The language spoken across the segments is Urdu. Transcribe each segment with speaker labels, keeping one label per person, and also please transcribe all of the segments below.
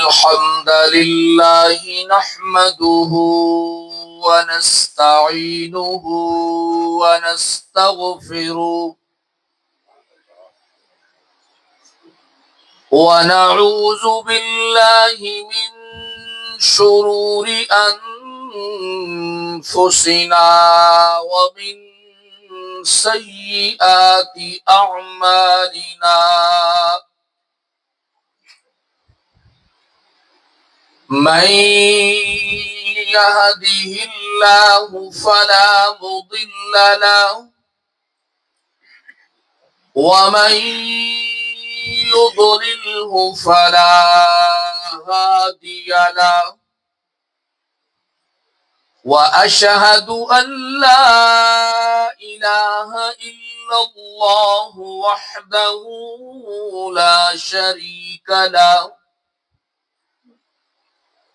Speaker 1: الحمد لله نحمده ونستعينه ونستغفره ونعوذ بالله من شرور أنفسنا ومن سيئات أعمالنا من يهده الله فلا مضل له ومن يضلله فلا هادي له وأشهد أن لا إله إلا الله وحده لا شريك له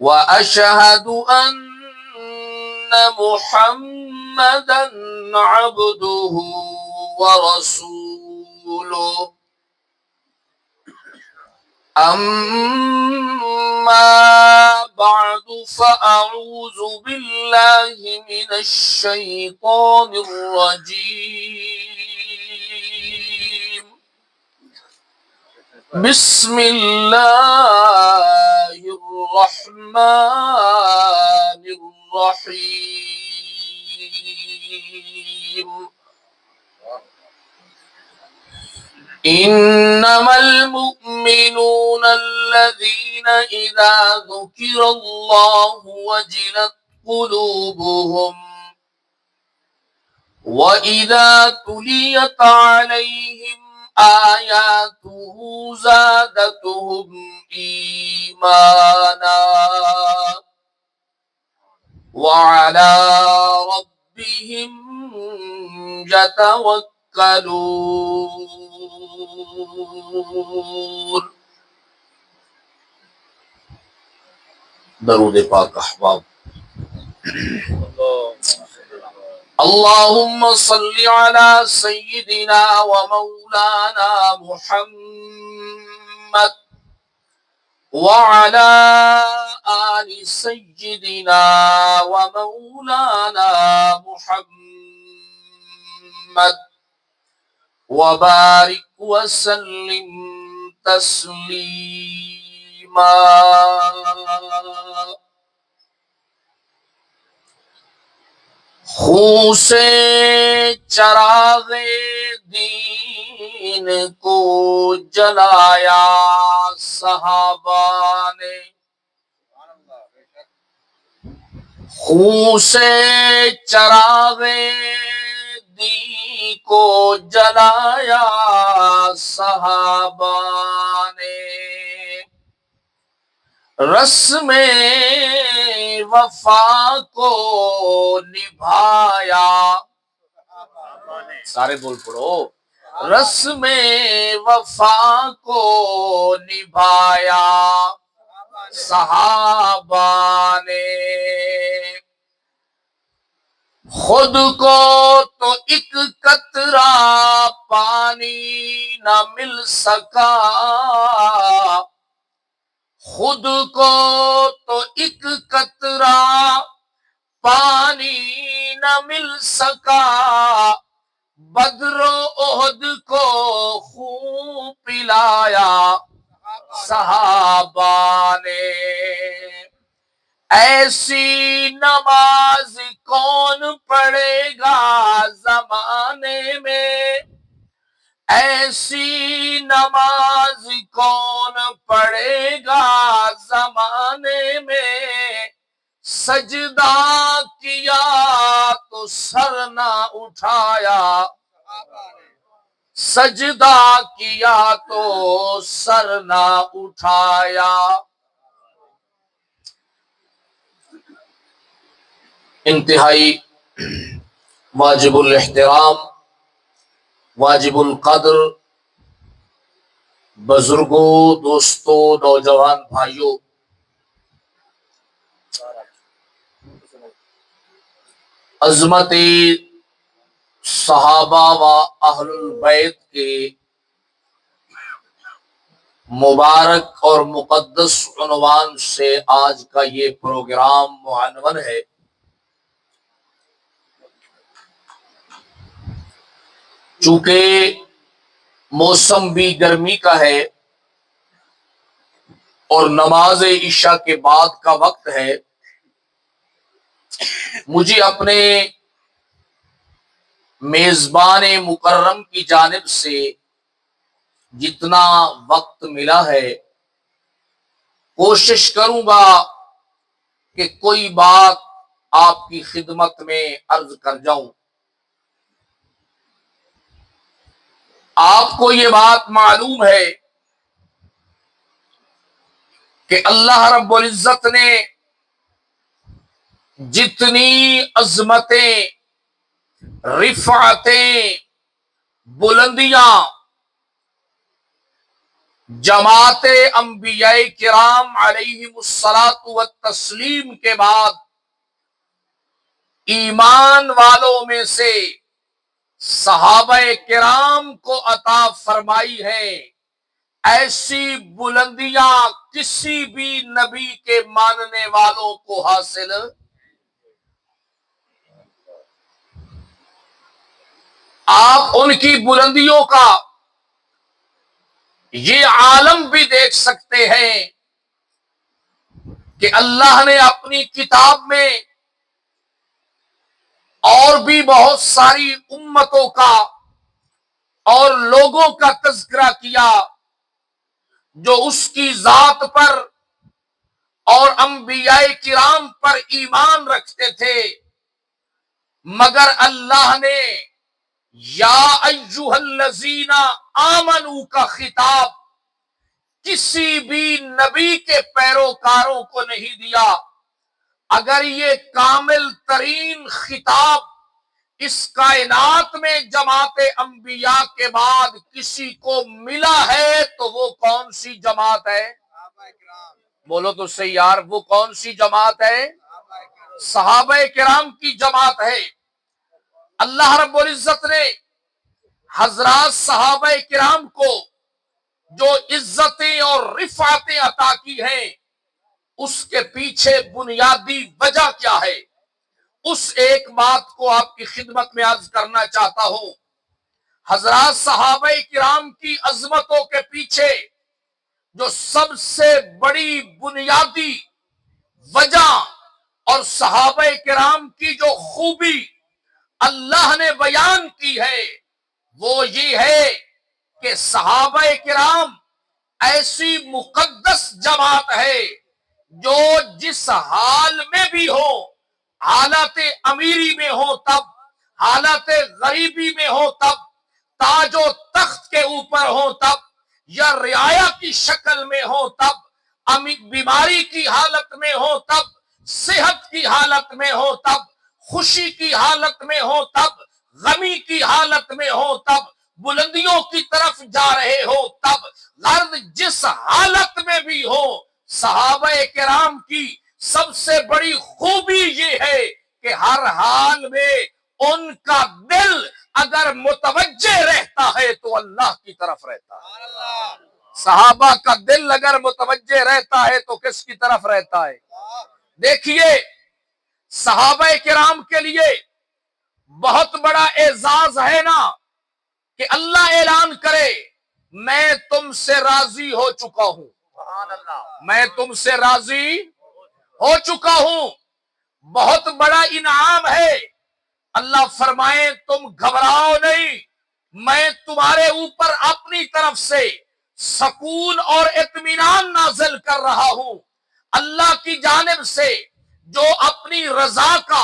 Speaker 1: وأشهد أن محمدا عبده ورسوله أما بعد فأعوذ بالله من الشيطان الرجيم بسم الله الرحمن الرحيم إنما المؤمنون الذين إذا ذكر الله وجلت قلوبهم وإذا تليت عليهم آياته زادتهم إيمانا وعلى ربهم يتوكلون. درود پاک احباب. اللهم صل على سيدنا ومولانا محمد وعلى آل سيدنا ومولانا محمد وبارك وسلم تسليما. خون سے چراغ دین کو جلایا صحابہ نے، خون سے چراغ دین کو جلایا صحابہ نے، رسم وفا کو نبھایا. سارے بول پڑو. رسم وفا کو نبھایا صحابہ نے، خود کو تو ایک قطرہ پانی نہ مل سکا، خود کو تو ایک قطرہ پانی نہ مل سکا، بدر و احد کو خون پلایا صحابہ نے. ایسی نماز کون پڑھے گا زمانے میں، ایسی نماز کون پڑھے گا زمانے میں، سجدہ کیا تو سر نہ اٹھایا، سجدہ کیا تو سر نہ اٹھایا. انتہائی واجب الاحترام، واجب القدر بزرگوں، دوستوں، نوجوان بھائیوں، عظمت صحابہ و اہل البیت کے مبارک اور مقدس عنوان سے آج کا یہ پروگرام معنون ہے، چونکہ موسم بھی گرمی کا ہے اور نماز عشاء کے بعد کا وقت ہے، مجھے اپنے میزبان مکرم کی جانب سے جتنا وقت ملا ہے کوشش کروں گا کہ کوئی بات آپ کی خدمت میں عرض کر جاؤں۔ آپ کو یہ بات معلوم ہے کہ اللہ رب العزت نے جتنی عظمتیں، رفعتیں، بلندیاں جماعت انبیاء کرام علیہم الصلاۃ والتسلیم کے بعد ایمان والوں میں سے صحابہ کرام کو عطا فرمائی ہے، ایسی بلندیاں کسی بھی نبی کے ماننے والوں کو حاصل۔ آپ ان کی بلندیوں کا یہ عالم بھی دیکھ سکتے ہیں کہ اللہ نے اپنی کتاب میں اور بھی بہت ساری امتوں کا اور لوگوں کا تذکرہ کیا جو اس کی ذات پر اور انبیاء کرام پر ایمان رکھتے تھے، مگر اللہ نے یا ایھا الذین آمنوا کا خطاب کسی بھی نبی کے پیروکاروں کو نہیں دیا۔ اگر یہ کامل ترین خطاب اس کائنات میں جماعت انبیاء کے بعد کسی کو ملا ہے تو وہ کون سی جماعت ہے؟ بولو تو صحیح یار، وہ کون سی جماعت ہے؟ صحابہ کرام کی جماعت ہے۔ اللہ رب العزت نے حضرات صحابہ کرام کو جو عزتیں اور رفعتیں عطا کی ہیں، اس کے پیچھے بنیادی وجہ کیا ہے؟ اس ایک بات کو آپ کی خدمت میں عرض کرنا چاہتا ہوں۔ حضرات صحابہ کرام کی عظمتوں کے پیچھے جو سب سے بڑی بنیادی وجہ اور صحابہ کرام کی جو خوبی اللہ نے بیان کی ہے وہ یہ ہے کہ صحابہ کرام ایسی مقدس جماعت ہے جو جس حال میں بھی ہو، حالت امیری میں ہو تب، حالت غریبی میں ہو تب، تاج و تخت کے اوپر ہو تب، یا رعایا کی شکل میں ہو تب، بیماری کی حالت میں ہو تب، صحت کی حالت میں ہو تب، خوشی کی حالت میں ہو تب، غمی کی حالت میں ہو تب، بلندیوں کی طرف جا رہے ہو تب، غرض جس حالت میں بھی ہو، صحابہ کرام کی سب سے بڑی خوبی یہ ہے کہ ہر حال میں ان کا دل اگر متوجہ رہتا ہے تو اللہ کی طرف رہتا ہے۔ صحابہ کا دل اگر متوجہ رہتا ہے تو کس کی طرف رہتا ہے؟ دیکھیے، صحابہ کرام کے لیے بہت بڑا اعزاز ہے نا کہ اللہ اعلان کرے میں تم سے راضی ہو چکا ہوں، میں تم سے راضی ہو چکا ہوں۔ بہت بڑا انعام ہے۔ اللہ فرمائے تم گھبراؤ نہیں، میں تمہارے اوپر اپنی طرف سے سکون اور اطمینان نازل کر رہا ہوں۔ اللہ کی جانب سے جو اپنی رضا کا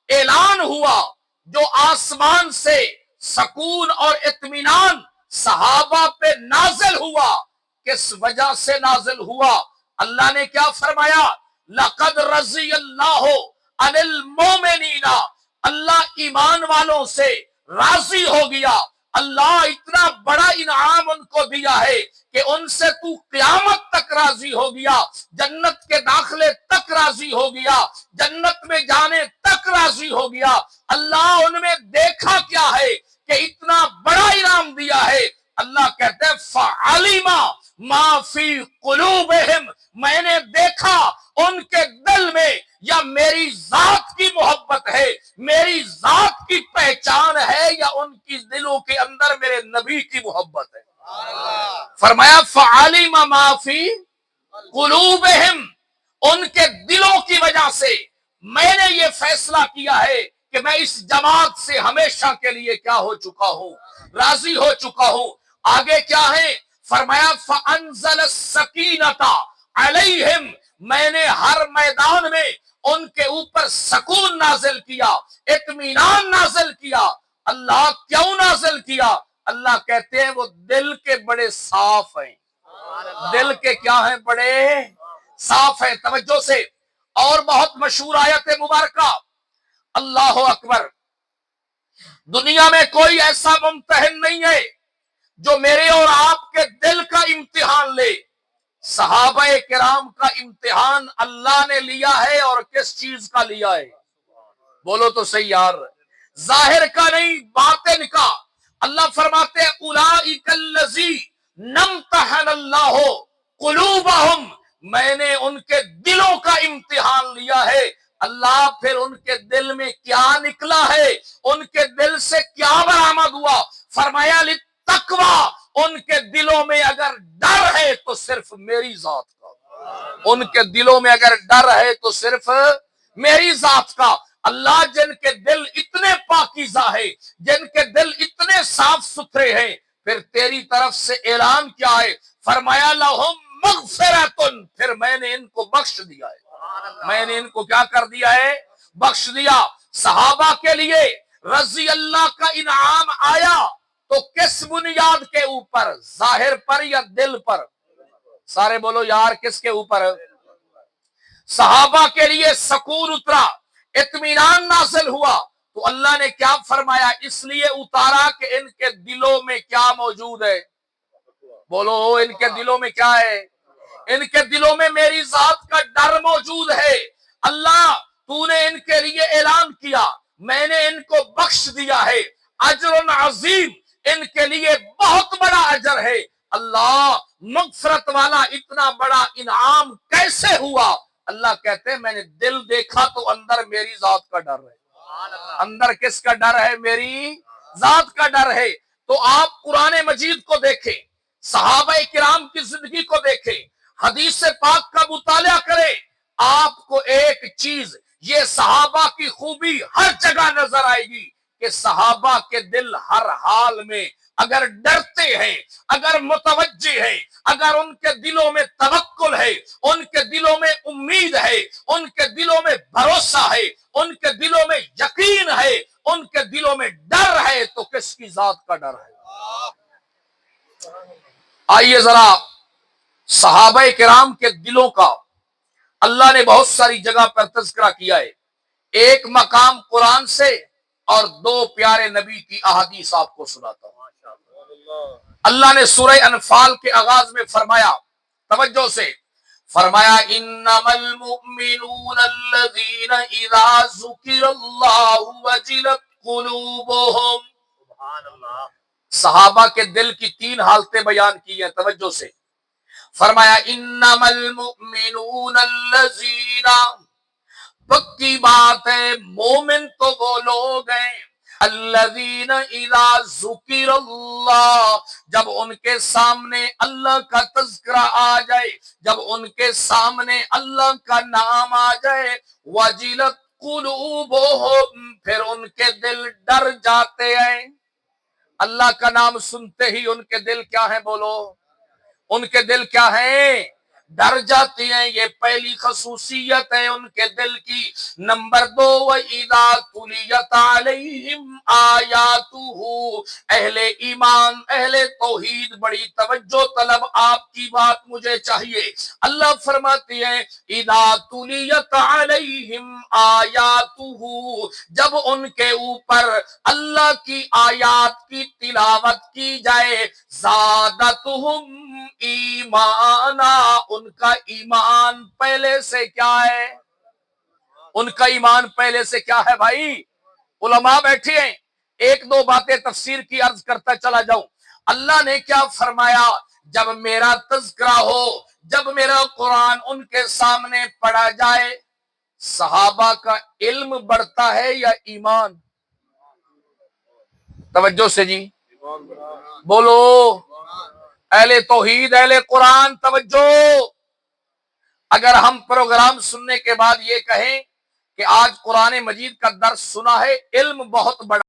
Speaker 1: اعلان ہوا، جو آسمان سے سکون اور اطمینان صحابہ پہ نازل ہوا، کس وجہ سے نازل ہوا؟ اللہ نے کیا فرمایا؟ لَقَدْ رَضِيَ اللَّهُ عَنِ الْمُؤْمِنِينَ، اللہ ایمان والوں سے راضی ہو گیا۔ اللہ اتنا بڑا انعام ان کو دیا ہے کہ ان سے تو قیامت تک راضی ہو گیا، جنت کے داخلے تک راضی ہو گیا، جنت میں جانے تک راضی ہو گیا۔ اللہ ان میں دیکھا کیا ہے کہ اتنا بڑا انعام دیا ہے؟ اللہ کہتے ہیں فَعَلِمَ، ما فی قلوبہم، میں نے دیکھا ان کے دل میں یا میری ذات کی محبت ہے، میری ذات کی پہچان ہے، یا ان کی دلوں کے اندر میرے نبی کی محبت ہے۔ فرمایا فعلم ما فی قلوبہم، ان کے دلوں کی وجہ سے میں نے یہ فیصلہ کیا ہے کہ میں اس جماعت سے ہمیشہ کے لیے کیا ہو چکا ہوں، راضی ہو چکا ہوں۔ آگے کیا ہے؟ فرمایا فَأَنزَلَ السَّكِينَةَ عَلَيْهِمْ، میں نے ہر میدان میں ان کے اوپر سکون نازل کیا، اطمینان نازل کیا۔ اللہ کیوں نازل کیا؟ اللہ کہتے ہیں وہ دل کے بڑے صاف ہیں، دل کے کیا ہیں؟ بڑے صاف ہیں۔ توجہ سے، اور بہت مشہور آیت مبارکہ، اللہ اکبر، دنیا میں کوئی ایسا ممتحن نہیں ہے جو میرے اور آپ کے دل کا امتحان لے۔ صحابہ کرام کا امتحان اللہ نے لیا ہے، اور کس چیز کا لیا ہے؟ بولو تو صحیح یار، ظاہر کا نہیں، باطن کا۔ اللہ فرماتے ہیں اولئک الذین امتحن اللہ قلوبہم، میں نے ان کے دلوں کا امتحان لیا ہے۔ اللہ پھر ان کے دل میں کیا نکلا ہے، ان کے دل سے کیا برآمد ہوا؟ فرمایا للتقویٰ، ان کے دلوں میں اگر ڈر ہے تو صرف میری ذات کا، ان کے دلوں میں اگر ڈر ہے تو صرف میری ذات کا۔ اللہ جن کے دل اتنے پاکیزہ ہے، جن کے دل اتنے صاف ستھرے ہیں، پھر تیری طرف سے اعلان کیا ہے؟ فرمایا لہم مغفرۃ، پھر میں نے ان کو بخش دیا ہے، میں نے ان کو کیا کر دیا ہے؟ بخش دیا۔ صحابہ کے لیے رضی اللہ کا انعام آیا تو کس بنیاد کے اوپر؟ ظاہر پر یا دل پر؟ سارے بولو یار، کس کے اوپر؟ صحابہ کے لیے سکون اترا، اطمینان نازل ہوا، تو اللہ نے کیا فرمایا؟ اس لیے اتارا کہ ان کے دلوں میں کیا موجود ہے؟ بولو، ان کے دلوں میں کیا ہے؟ ان کے دلوں میں میری ذات کا ڈر موجود ہے۔ اللہ تو نے ان کے لیے اعلان کیا، میں نے ان کو بخش دیا ہے، اجر عظیم، ان کے لیے بہت بڑا اجر ہے۔ اللہ مغفرت والا اتنا بڑا انعام کیسے ہوا؟ اللہ کہتے ہیں میں نے دل دیکھا تو اندر میری ذات کا ڈر ہے۔ اندر کس کا ڈر ہے؟ میری ذات کا ڈر ہے۔ تو آپ قرآن مجید کو دیکھیں، صحابہ کرام کی زندگی کو دیکھیں، حدیث پاک کا مطالعہ کریں، آپ کو ایک چیز، یہ صحابہ کی خوبی ہر جگہ نظر آئے گی کہ صحابہ کے دل ہر حال میں اگر ڈرتے ہیں، اگر متوجہ ہیں، اگر ان کے دلوں میں توکل ہے، ان کے دلوں میں امید ہے، ان کے دلوں میں بھروسہ ہے، ان کے دلوں میں یقین ہے، ان کے دلوں میں ڈر ہے، تو کس کی ذات کا ڈر ہے؟ آئیے ذرا صحابہ کرام کے دلوں کا اللہ نے بہت ساری جگہ پر تذکرہ کیا ہے۔ ایک مقام قرآن سے اور دو پیارے نبی کی احادیث آپ کو سناتا ہوں۔ اللہ نے سورہ انفال کے آغاز میں فرمایا، توجہ سے، فرمایا انما المؤمنون الذین اذا ذکر اللہ وجلت قلوبهم۔ صحابہ کے دل کی تین حالتیں بیان کی ہیں، توجہ سے، فرمایا انما المؤمنون الذین، پکی بات ہے مومن تو وہ لوگ ہیں الذین اذا ذکر اللہ، جب ان کے سامنے اللہ کا تذکرہ آ جائے، جب ان کے سامنے اللہ کا نام آ جائے، وجلت قلوبہم، پھر ان کے دل ڈر جاتے ہیں۔ اللہ کا نام سنتے ہی ان کے دل کیا ہیں؟ بولو، ان کے دل کیا ہیں؟ ڈر جاتی ہیں۔ یہ پہلی خصوصیت ہے ان کے دل کی۔ نمبر دو، وَإِذَا تُلِيَتْ عَلَيْهِمْ آيَاتُهُ، اہل ایمان، اہل توحید، بڑی توجہ طلب آپ کی بات مجھے چاہیے۔ اللہ فرماتی ہے اِذَا تُلِيَتْ عَلَيْهِمْ آيَاتُهُ، جب ان کے اوپر اللہ کی آیات کی تلاوت کی جائے، زَادَتْهُمْ ایمانا، ان کا ایمان پہلے سے کیا ہے؟ ان کا ایمان پہلے سے کیا ہے بھائی؟ علماء بیٹھے ہیں، ایک دو باتیں تفسیر کی عرض کرتا چلا جاؤں۔ اللہ نے کیا فرمایا؟ جب میرا تذکرہ ہو، جب میرا قرآن ان کے سامنے پڑھا جائے، صحابہ کا علم بڑھتا ہے یا ایمان؟ توجہ سے جی بولو، اہل توحید، اہل قرآن، توجہ۔ اگر ہم پروگرام سننے کے بعد یہ کہیں کہ آج قرآن مجید کا درس سنا ہے، علم بہت بڑا